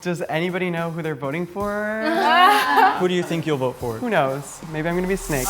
Does anybody know who they're voting for? Who do you think you'll vote for? Who knows? Maybe I'm gonna be a snake.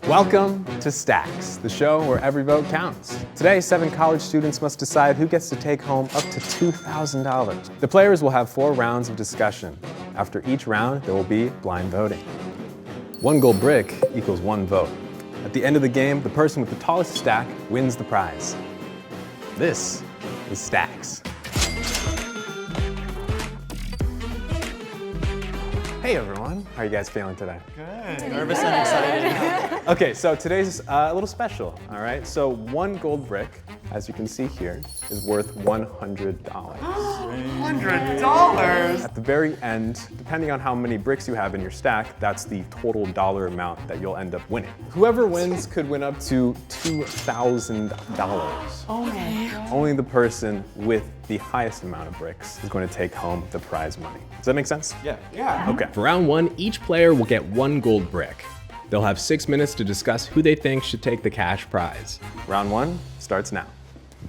Welcome to Stacks, the show where every vote counts. Today, 7 college students must decide who gets to take home up to $2,000. The players will have 4 rounds of discussion. After each round, there will be blind voting. 1 gold brick equals 1 vote. At the end of the game, the person with the tallest stack wins the prize. This is Stacks. Hey everyone, how are you guys feeling today? Good. Nervous and excited. Okay, so today's a little special, all right? So 1 gold brick, as you can see here, is worth $100. $100? At the very end, depending on how many bricks you have in your stack, that's the total dollar amount that you'll end up winning. Whoever wins could win up to $2,000. Oh my God. Only the person with the highest amount of bricks is going to take home the prize money. Does that make sense? Yeah. Okay. For round 1, each player will get 1 gold brick. They'll have 6 minutes to discuss who they think should take the cash prize. Round 1 starts now.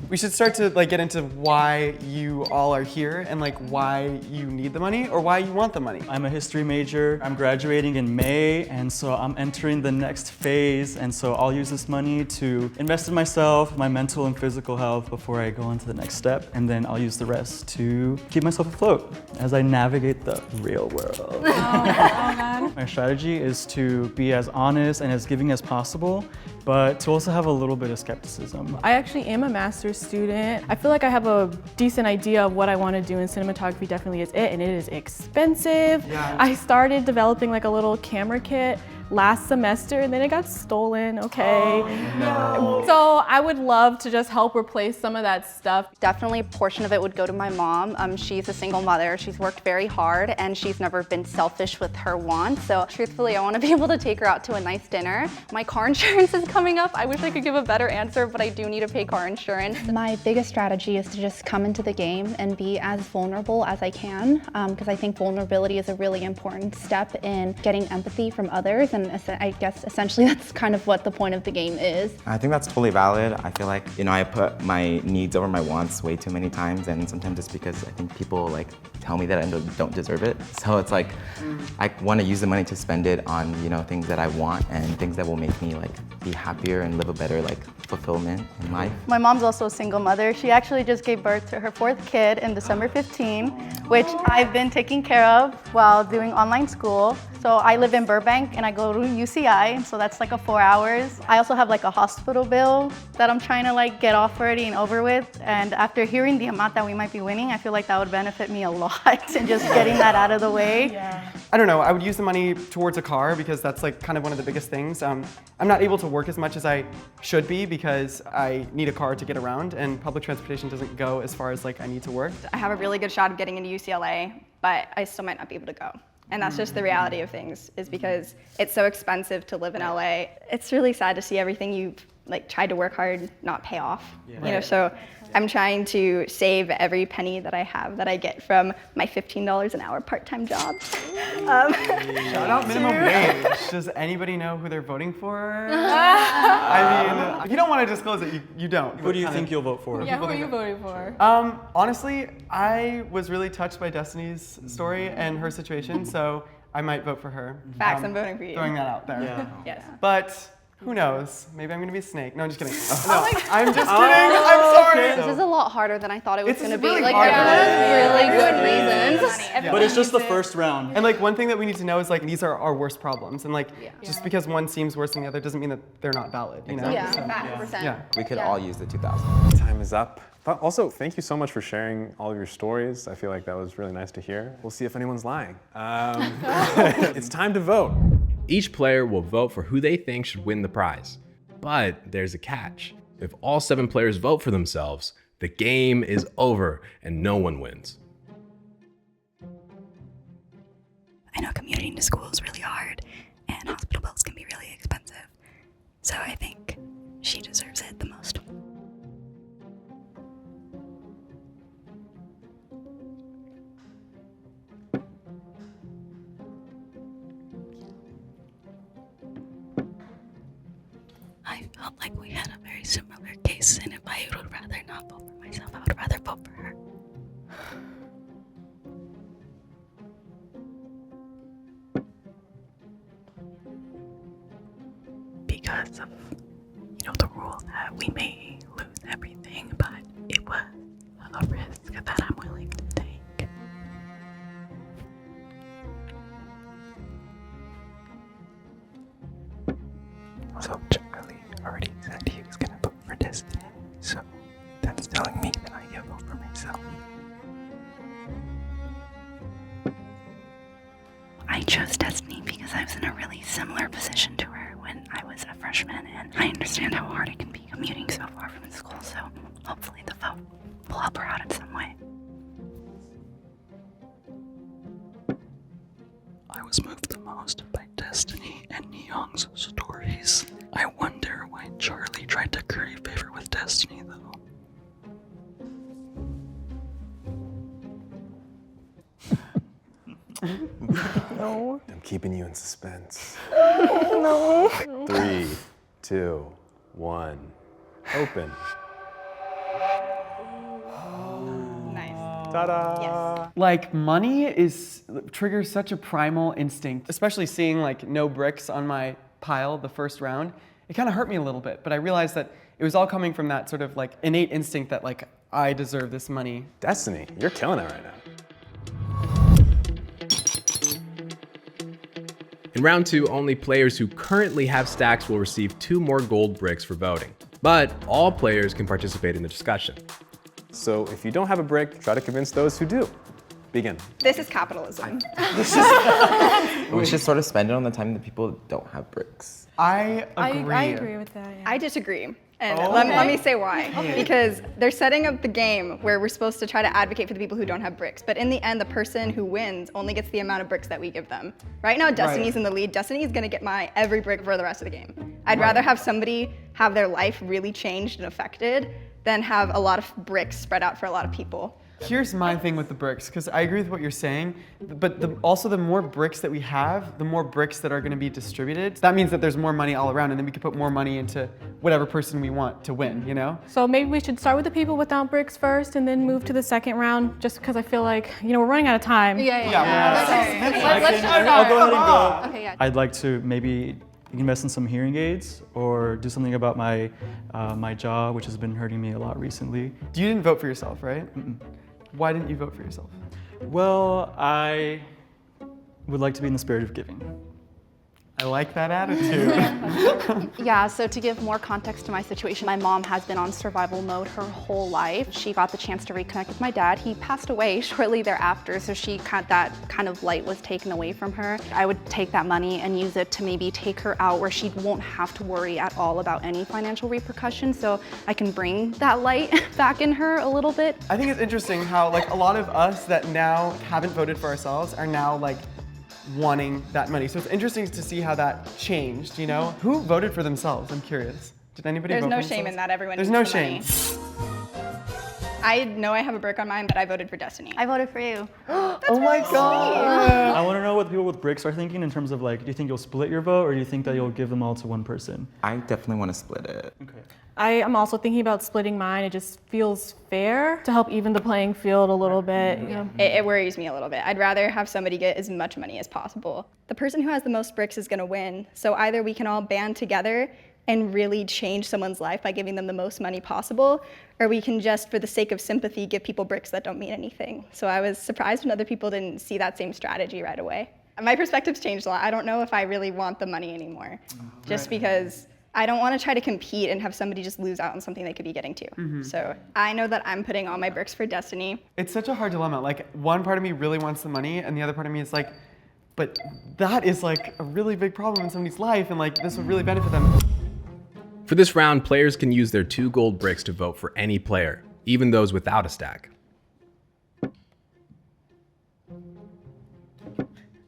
We should start to get into why you all are here and why you need the money or why you want the money. I'm a history major. I'm graduating in May, and so I'm entering the next phase, and so I'll use this money to invest in myself, my mental and physical health before I go on to the next step, and then I'll use the rest to keep myself afloat as I navigate the real world. My strategy is to be as honest and as giving as possible, but to also have a little bit of skepticism. I actually am a master's student. I feel like I have a decent idea of what I want to do, and cinematography definitely is it, and it is expensive. Yeah. I started developing a little camera kit last semester, and then it got stolen, okay? Oh, no. So I would love to just help replace some of that stuff. Definitely a portion of it would go to my mom. She's a single mother. She's worked very hard and she's never been selfish with her wants. So truthfully, I want to be able to take her out to a nice dinner. My car insurance is coming up. I wish I could give a better answer, but I do need to pay car insurance. My biggest strategy is to just come into the game and be as vulnerable as I can, because I think vulnerability is a really important step in getting empathy from others, and I guess essentially that's kind of what the point of the game is. I think that's totally valid. I feel like, I put my needs over my wants way too many times, and sometimes it's because I think people tell me that I don't deserve it. So it's I want to use the money to spend it on, things that I want and things that will make me be happier and live a better fulfillment in life. My mom's also a single mother. She actually just gave birth to her 4th kid in December 15, which I've been taking care of while doing online school. So I live in Burbank and I go to UCI, so that's 4 hours. I also have a hospital bill that I'm trying to get off already and over with. And after hearing the amount that we might be winning, I feel like that would benefit me a lot in just getting that out of the way. Yeah. I don't know, I would use the money towards a car because that's kind of one of the biggest things. I'm not able to work as much as I should be because I need a car to get around and public transportation doesn't go as far as I need to work. I have a really good shot of getting into UCLA, but I still might not be able to go. And that's just the reality of things, is because it's so expensive to live in LA. It's really sad to see everything you've tried to work hard not pay off. So I'm trying to save every penny that I have that I get from my $15 an hour part-time job. Shout out minimum wage. Does anybody know who they're voting for? I mean, if you don't want to disclose it, you don't. Who do you think you'll vote for? Yeah, who are you voting for? Honestly, I was really touched by Destiny's story and her situation, so I might vote for her. Facts, I'm voting for you. Throwing that out there. Yeah. Yes. But who knows? Maybe I'm gonna be a snake. No, I'm just kidding. No, I'm just kidding. I'm sorry. This is a lot harder than I thought it was It's going to be. really There hard. are really good reasons. But it's just the first round. And one thing that we need to know is these are our worst problems, and just because one seems worse than the other doesn't mean that they're not valid. You know? Yeah, So, 100%. yeah. We could all use the 2,000. Time is up. But also, thank you so much for sharing all of your stories. I feel like that was really nice to hear. We'll see if anyone's lying. It's time to vote. Each player will vote for who they think should win the prize. But there's a catch. If all 7 players vote for themselves, the game is over and no one wins. I know commuting to school is really hard and hospital bills can be really expensive. So I think she deserves it the most. I felt like we had a very similar case, and if I would rather not vote for myself, I would rather vote for her. because of, the rule that we may lose everything, but it was a risk that I'm willing to take. So Charlie already said he was gonna vote for Destiny, so that's telling me that I can vote for myself. I chose Destiny because I was in a really similar position to her when I was a freshman, and I understand how hard it can be commuting so far from school, so hopefully the vote will help her out in some way. I was moved the most by Destiny and Neong's stories. I wonder why Charlie tried to curry favor with Destiny, though. No. I'm keeping you in suspense. No. 3, 2, 1. Open. Nice. Ta-da! Like money triggers such a primal instinct, especially seeing like no bricks on my pile the first round. It kind of hurt me a little bit, but I realized that it was all coming from that sort of like innate instinct that like I deserve this money. Destiny, you're killing it right now. In round 2, only players who currently have stacks will receive 2 more gold bricks for voting. But all players can participate in the discussion. So if you don't have a brick, try to convince those who do. Begin. This is capitalism. We should sort of spend it on the time that people don't have bricks. I agree. I agree with that. Yeah. I disagree. And let me say why. Because they're setting up the game where we're supposed to try to advocate for the people who don't have bricks. But in the end, the person who wins only gets the amount of bricks that we give them. Right now, Destiny's in the lead. Destiny is going to get my every brick for the rest of the game. I'd rather have somebody have their life really changed and affected than have a lot of bricks spread out for a lot of people. Here's my thing with the bricks, because I agree with what you're saying, but also the more bricks that we have, the more bricks that are going to be distributed. That means that there's more money all around, and then we can put more money into whatever person we want to win, you know? So maybe we should start with the people without bricks first and then move to the second round, just because I feel like, we're running out of time. Let's I'll go ahead and go. Okay, yeah. I'd like to maybe invest in some hearing aids or do something about my my jaw, which has been hurting me a lot recently. You didn't vote for yourself, right? Why didn't you vote for yourself? Well, I would like to be in the spirit of giving. I like that attitude. Yeah, so to give more context to my situation, my mom has been on survival mode her whole life. She got the chance to reconnect with my dad. He passed away shortly thereafter, so that kind of light was taken away from her. I would take that money and use it to maybe take her out where she won't have to worry at all about any financial repercussions, so I can bring that light back in her a little bit. I think it's interesting how like a lot of us that now haven't voted for ourselves are now like wanting that money. So it's interesting to see how that changed, Who voted for themselves? I'm curious. Did anybody There's vote no for shame themselves? in that. Everyone There's needs no the money. shame. I know I have a brick on mine, but I voted for Destiny. I voted for you. Oh my god. I want to know what the people with bricks are thinking in terms of like, do you think you'll split your vote or do you think that you'll give them all to one person? I definitely want to split it. Okay. I am also thinking about splitting mine. It just feels fair to help even the playing field a little bit. It worries me a little bit. I'd rather have somebody get as much money as possible. The person who has the most bricks is going to win. So either we can all band together and really change someone's life by giving them the most money possible, or we can just, for the sake of sympathy, give people bricks that don't mean anything. So I was surprised when other people didn't see that same strategy right away. My perspective's changed a lot. I don't know if I really want the money anymore, just because I don't want to try to compete and have somebody just lose out on something they could be getting to. So I know that I'm putting all my bricks for Destiny. It's such a hard dilemma. Like one part of me really wants the money and the other part of me is like, but that is like a really big problem in somebody's life and like this would really benefit them. For this round, players can use their 2 gold bricks to vote for any player, even those without a stack.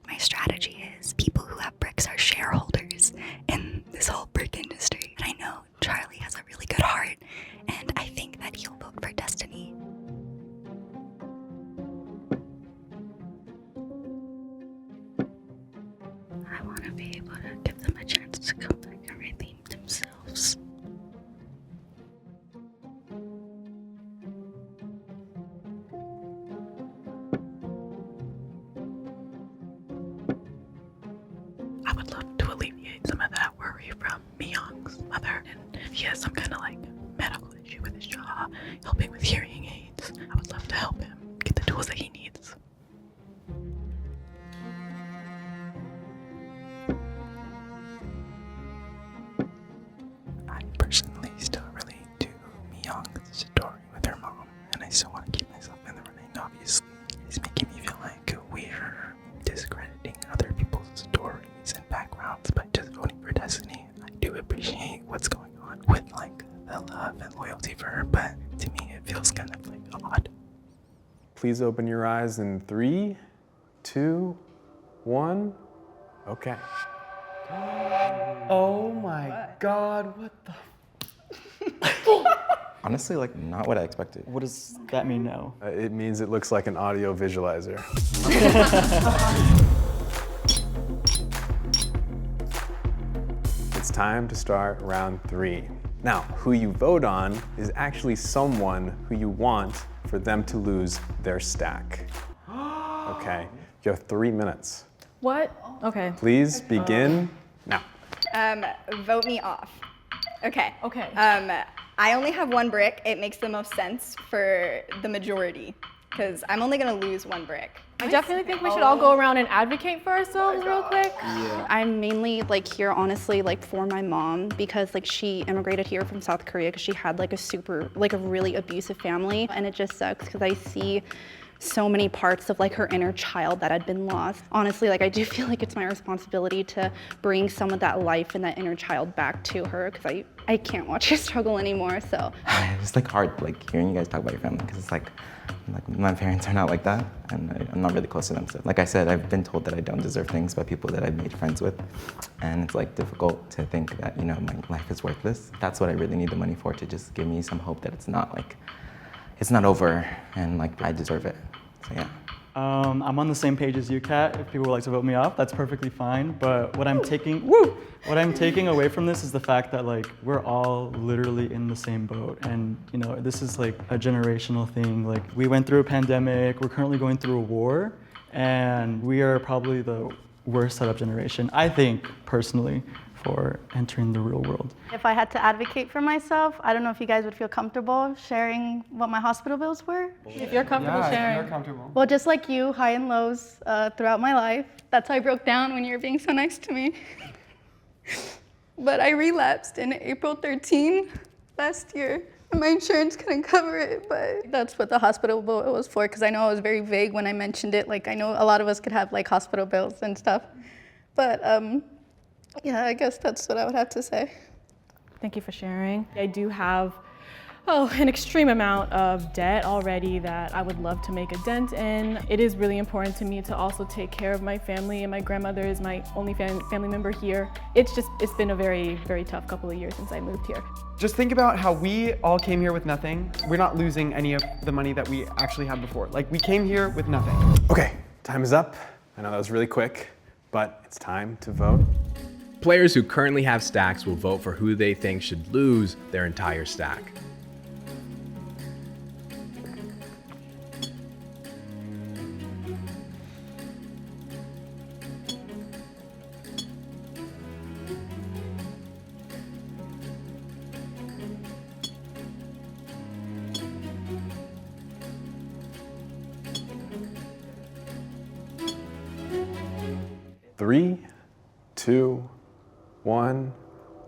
My strategy is people who have bricks are shareholders in this whole brick industry. And I know Charlie has a really good heart, and I think that he'll vote for Destiny. I want to be able to give them a chance to come back and redeem themselves. I would love to alleviate some of that worry from Miyoung. grandmother, and he has some kind of like medical issue with his jaw, helping with hearing aids. I would love to help him get the tools that he needs. I personally still relate to Mi-young's story with her mom, and I still want to keep myself in the running. Obviously, it's making me feel like we're discrediting other people's stories and backgrounds by just voting for Destiny. I do appreciate what's going on with like the love and loyalty for her, but to me it feels kind of like odd. Please open your eyes in 3, 2, 1. Okay. Oh my God, what the? Honestly, like not what I expected. What does that mean now? It means it looks like an audio visualizer. It's time to start round 3. Now, who you vote on is actually someone who you want for them to lose their stack. Okay, you have 3 minutes. What? Okay. Please begin now. Vote me off. Okay. Okay. I only have 1 brick. It makes the most sense for the majority, because I'm only gonna lose 1 brick. I definitely think we should all go around and advocate for ourselves real quick. I'm mainly like here honestly like for my mom because like she immigrated here from South Korea because she had like a really abusive family, and it just sucks because I see so many parts of like her inner child that had been lost. Honestly, like I do feel like it's my responsibility to bring some of that life and that inner child back to her because I can't watch her struggle anymore, so. It's like hard like hearing you guys talk about your family because it's like my parents are not like that, and I'm not really close to them. So like I said, I've been told that I don't deserve things by people that I've made friends with, and it's like difficult to think that, you know, my life is worthless. That's what I really need the money for, to just give me some hope that it's not over and like I deserve it. So yeah. I'm on the same page as you, Kat. If people would like to vote me off, that's perfectly fine. But what I'm taking away from this is the fact that like we're all literally in the same boat, and you know this is like a generational thing. Like we went through a pandemic, we're currently going through a war, and we are probably the worst set up generation, I think personally, for entering the real world. If I had to advocate for myself, I don't know if you guys would feel comfortable sharing what my hospital bills were. If you're comfortable sharing. If you're comfortable. Well, just like you, high and lows throughout my life. That's how I broke down when you were being so nice to me. But I relapsed in April 13 last year. And my insurance couldn't cover it, but that's what the hospital bill was for, because I know I was very vague when I mentioned it. Like, I know a lot of us could have like hospital bills and stuff. But yeah, I guess that's what I would have to say. Thank you for sharing. I do have an extreme amount of debt already that I would love to make a dent in. It is really important to me to also take care of my family, and my grandmother is my only family member here. It's been a very, very tough couple of years since I moved here. Just think about how we all came here with nothing. We're not losing any of the money that we actually had before. Like, we came here with nothing. Okay, time is up. I know that was really quick, but it's time to vote. Players who currently have stacks will vote for who they think should lose their entire stack. Three, 2, 1,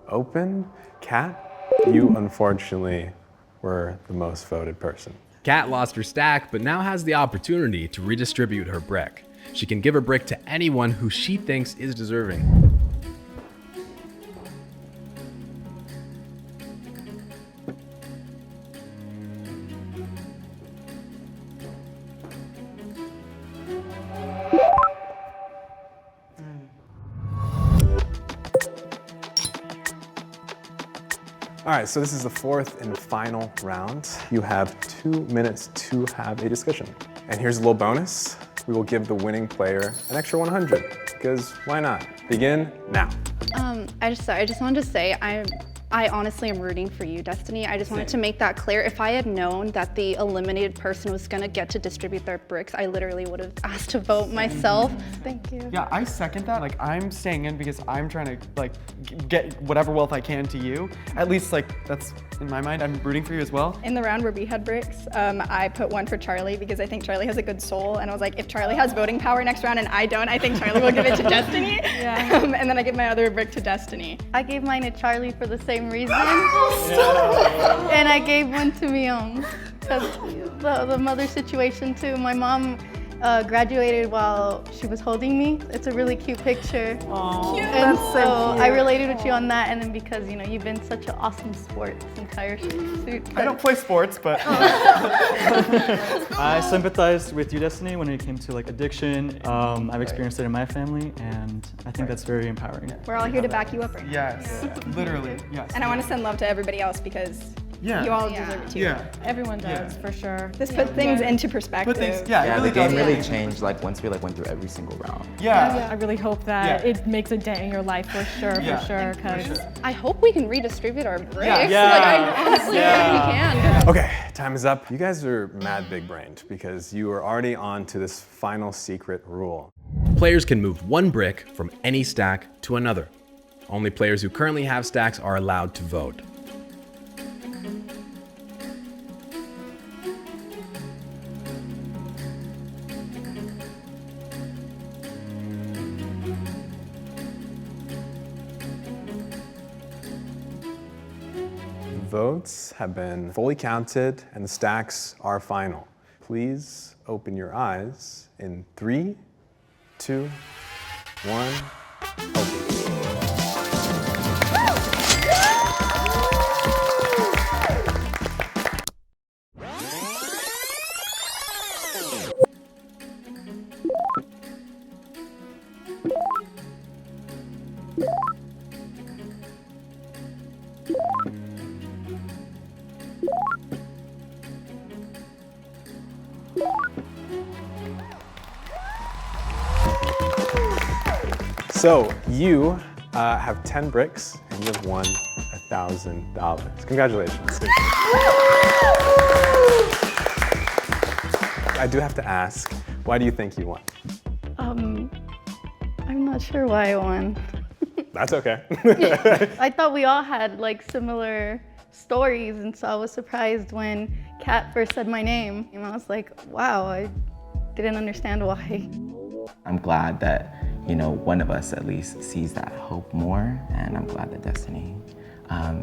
open. Kat, you unfortunately were the most voted person. Kat lost her stack, but now has the opportunity to redistribute her brick. She can give her brick to anyone who she thinks is deserving. All right, so this is the 4th and final round. You have 2 minutes to have a discussion. And here's a little bonus. We will give the winning player an extra 100, because why not? Begin now. I just wanted to say I honestly am rooting for you, Destiny. I just wanted to make that clear. If I had known that the eliminated person was gonna get to distribute their bricks, I literally would have asked to vote myself. Thank you. Yeah, I second that. Like, I'm staying in because I'm trying to like get whatever wealth I can to you. At least like that's in my mind. I'm rooting for you as well. In the round where we had bricks, I put one for Charlie because I think Charlie has a good soul, and I was like, if Charlie has voting power next round and I don't, I think Charlie will give it to Destiny. Yeah. And then I give my other brick to Destiny. I gave mine to Charlie for the same reason. And I gave one to Myung because the mother situation too. My mom graduated while she was holding me. It's a really cute picture. Aww, and so I related with you on that, and then because you've been such an awesome sport this entire shoot. I don't play sports, but I sympathized with you, Destiny, when it came to like addiction. I've experienced it in my family, and I think that's very empowering. We're all here to back you up right now. yes, literally, yes. And I want to send love to everybody else because Yeah. you all deserve it too. Yeah. Everyone does, Yeah. for sure. This puts things into perspective. Put things, yeah, it Yeah, really the game does. really changed like once we like went through every single round. Yeah. I really hope that Yeah. it makes a dent in your life for sure, Yeah. for sure. Because I hope we can redistribute our bricks. Yeah. Like, I honestly think we can. Okay, time is up. You guys are mad big-brained because you are already on to this final secret rule. Players can move one brick from any stack to another. Only players who currently have stacks are allowed to vote. Votes have been fully counted and the stacks are final. Please open your eyes in 3, 2, 1, open. So you have 10 bricks and you have won $1,000. Congratulations. I do have to ask, why do you think you won? I'm not sure why I won. That's okay. I thought we all had like similar stories, and so I was surprised when Kat first said my name. And I was like, wow, I didn't understand why. I'm glad that, one of us at least sees that hope more, and I'm glad that Destiny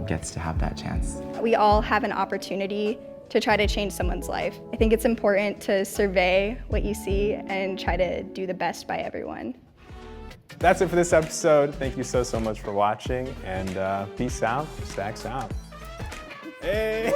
gets to have that chance. We all have an opportunity to try to change someone's life. I think it's important to survey what you see and try to do the best by everyone. That's it for this episode. Thank you so much for watching, and peace out, stacks out. Hey!